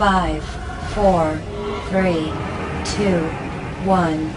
5, 4, 3, 2, 1.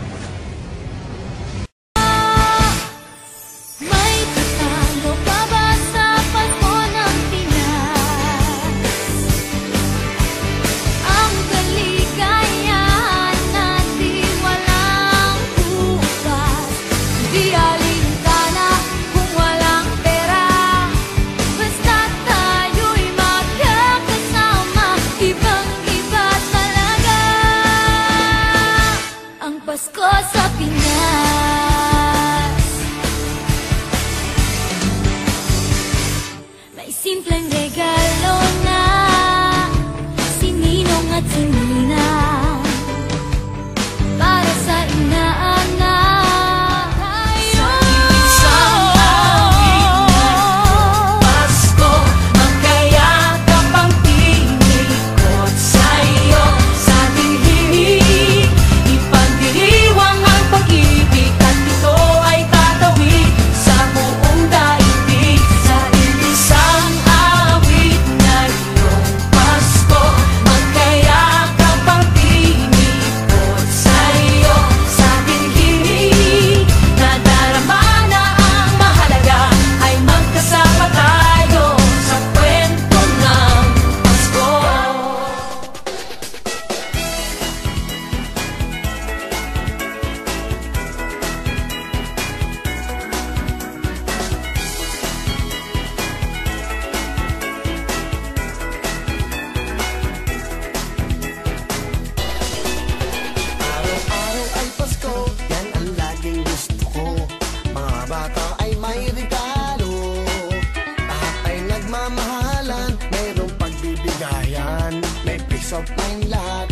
Pasko sa Pinas. May simpleng regalo na si Ninong at si Ninang para sa inaanak. Sa isang awit na Pasko, magkayakap ang tinikot sa'yo sa dilim. Ipagdiriwang ang pag-ibig at ito ay tatawid sa buong daigdig. Sa isang awit na iyong Pasko, magkayakap ang tinikot sa'yo sa dilim. Nadarama na ang mahalaga ay magkasama tayo sa kwento ng Pasko. Araw-araw ay Pasko, yan ang laging gusto ko. Mga bata ay may regalo, lahat ay nagmamahalan, mayroong pagbibigayan, may peace of mind lahat.